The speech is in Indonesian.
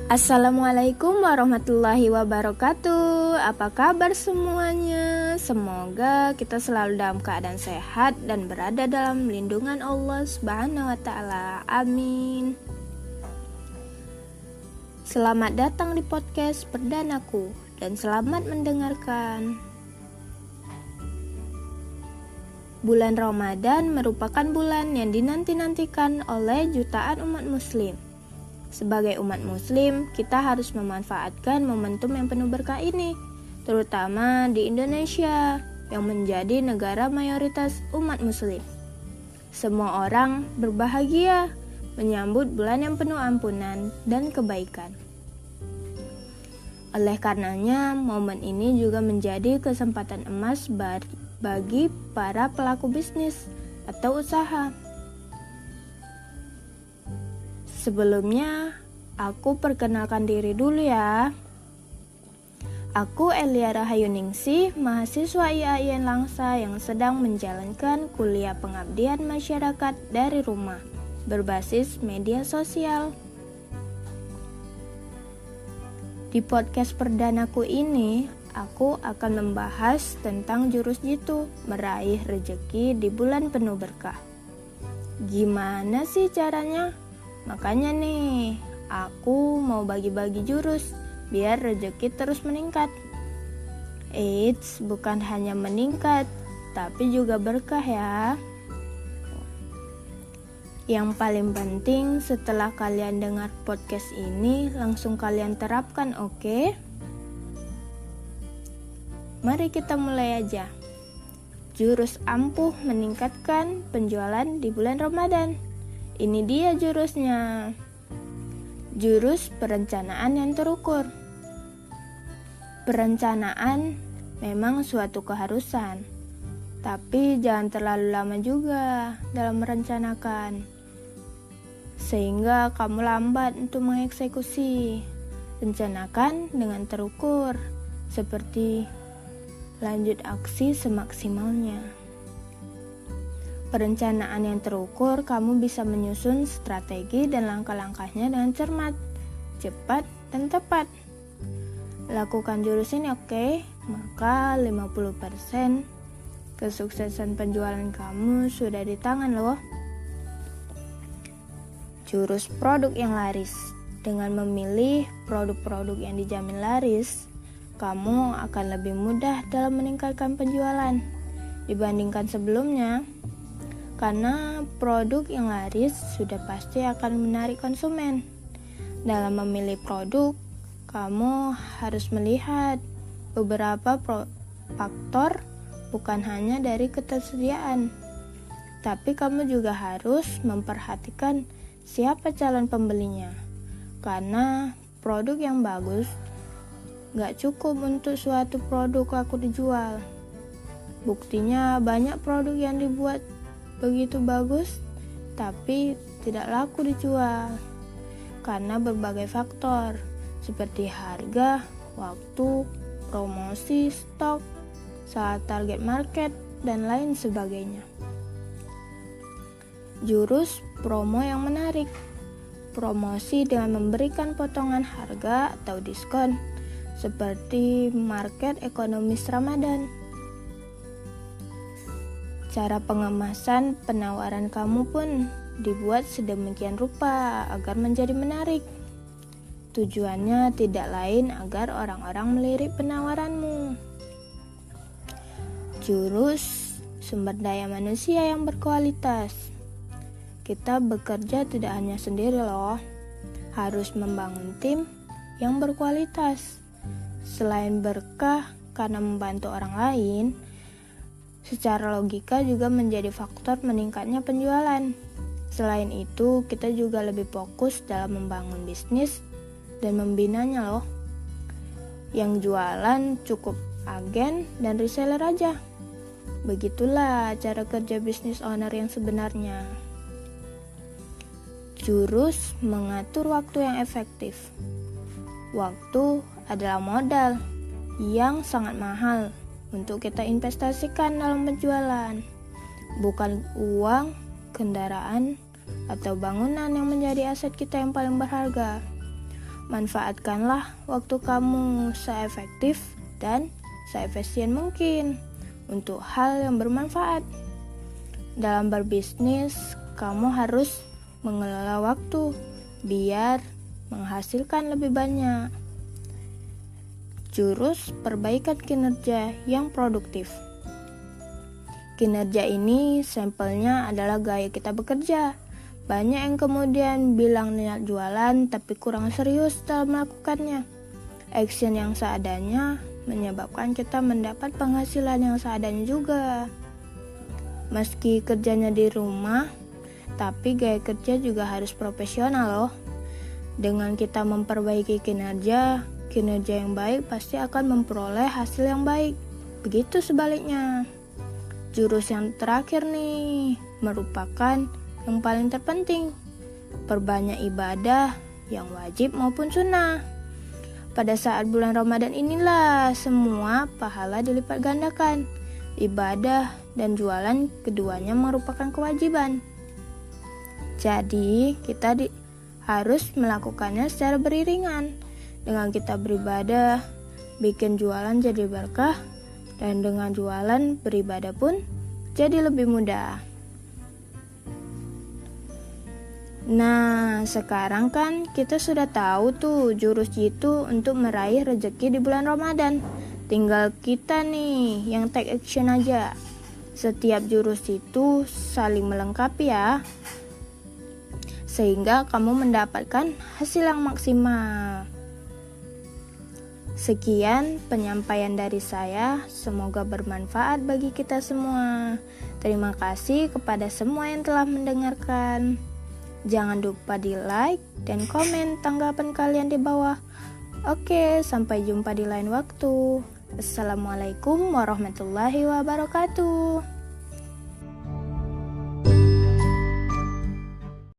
Assalamualaikum warahmatullahi wabarakatuh. Apa kabar semuanya? Semoga kita selalu dalam keadaan sehat dan berada dalam lindungan Allah Subhanahu wa taala. Amin. Selamat datang di podcast perdanaku dan selamat mendengarkan. Bulan Ramadan merupakan bulan yang dinanti-nantikan oleh jutaan umat muslim. Sebagai umat muslim, kita harus memanfaatkan momentum yang penuh berkah ini, terutama di Indonesia yang menjadi negara mayoritas umat muslim. Semua orang berbahagia menyambut bulan yang penuh ampunan dan kebaikan. Oleh karenanya, momen ini juga menjadi kesempatan emas bagi para pelaku bisnis atau usaha. Sebelumnya, aku perkenalkan diri dulu ya. Aku Elia Rahayuningsih, mahasiswa IAIN Langsa yang sedang menjalankan kuliah pengabdian masyarakat dari rumah, berbasis media sosial. Di podcast perdanaku ini, aku akan membahas tentang jurus jitu meraih rejeki di bulan penuh berkah. Gimana sih caranya? Makanya nih, aku mau bagi-bagi jurus biar rejeki terus meningkat. Eits, bukan hanya meningkat, tapi juga berkah ya. Yang paling penting setelah kalian dengar podcast ini, langsung kalian terapkan, oke? Mari kita mulai aja. Jurus ampuh meningkatkan penjualan di bulan Ramadan. Ini dia jurusnya. Jurus perencanaan yang terukur. Perencanaan memang suatu keharusan, tapi jangan terlalu lama juga dalam merencanakan, sehingga kamu lambat untuk mengeksekusi. Rencanakan dengan terukur, seperti lanjut aksi semaksimalnya. Perencanaan yang terukur, kamu bisa menyusun strategi dan langkah-langkahnya dengan cermat, cepat, dan tepat. Lakukan jurus ini, oke? Maka 50% kesuksesan penjualan kamu sudah di tangan loh. Jurus produk yang laris. Dengan memilih produk-produk yang dijamin laris, kamu akan lebih mudah dalam meningkatkan penjualan dibandingkan sebelumnya. Karena produk yang laris sudah pasti akan menarik konsumen. Dalam memilih produk, kamu harus melihat beberapa faktor, bukan hanya dari ketersediaan, tapi kamu juga harus memperhatikan siapa calon pembelinya. Karena produk yang bagus gak cukup untuk suatu produk laku dijual. Buktinya banyak produk yang dibuat begitu bagus, tapi tidak laku dijual karena berbagai faktor seperti harga, waktu, promosi, stok, salah target market, dan lain sebagainya. Jurus promo yang menarik. Promosi dengan memberikan potongan harga atau diskon seperti market ekonomis Ramadan. Cara pengemasan penawaran kamu pun dibuat sedemikian rupa agar menjadi menarik. Tujuannya tidak lain agar orang-orang melirik penawaranmu. Jurus sumber daya manusia yang berkualitas. Kita bekerja tidak hanya sendiri loh, harus membangun tim yang berkualitas. Selain berkah karena membantu orang lain, secara logika juga menjadi faktor meningkatnya penjualan. Selain itu, kita juga lebih fokus dalam membangun bisnis dan membinanya loh. Yang jualan cukup agen dan reseller aja. Begitulah cara kerja bisnis owner yang sebenarnya. Jurus mengatur waktu yang efektif. Waktu adalah modal yang sangat mahal untuk kita investasikan dalam penjualan, bukan uang, kendaraan, atau bangunan yang menjadi aset kita yang paling berharga. manfaatkanlah waktu kamu seefektif dan seefisien mungkin untuk hal yang bermanfaat. Dalam berbisnis, kamu harus mengelola waktu biar menghasilkan lebih banyak. Jurus perbaikan kinerja yang produktif. Kinerja ini sampelnya adalah gaya kita bekerja. Banyak yang kemudian bilang niat jualan tapi kurang serius dalam melakukannya. Action yang seadanya menyebabkan kita mendapat penghasilan yang seadanya juga. Meski kerjanya di rumah, tapi gaya kerja juga harus profesional loh. Dengan kita memperbaiki kinerja yang baik pasti akan memperoleh hasil yang baik. Begitu sebaliknya. Jurus yang terakhir nih merupakan yang paling terpenting. Perbanyak ibadah yang wajib maupun sunnah. Pada saat bulan Ramadan inilah semua pahala dilipat gandakan. Ibadah dan jualan keduanya merupakan kewajiban. Jadi kita harus melakukannya secara beriringan. Dengan kita beribadah, bikin jualan jadi berkah, dan dengan jualan beribadah pun jadi lebih mudah. Nah, sekarang kan kita sudah tahu tuh jurus jitu untuk meraih rezeki di bulan Ramadan. Tinggal kita nih yang take action aja. Setiap jurus itu saling melengkapi ya. Sehingga kamu mendapatkan hasil yang maksimal. Sekian penyampaian dari saya, semoga bermanfaat bagi kita semua. Terima kasih kepada semua yang telah mendengarkan. Jangan lupa di like dan komen tanggapan kalian di bawah. Oke, sampai jumpa di lain waktu. Assalamualaikum warahmatullahi wabarakatuh.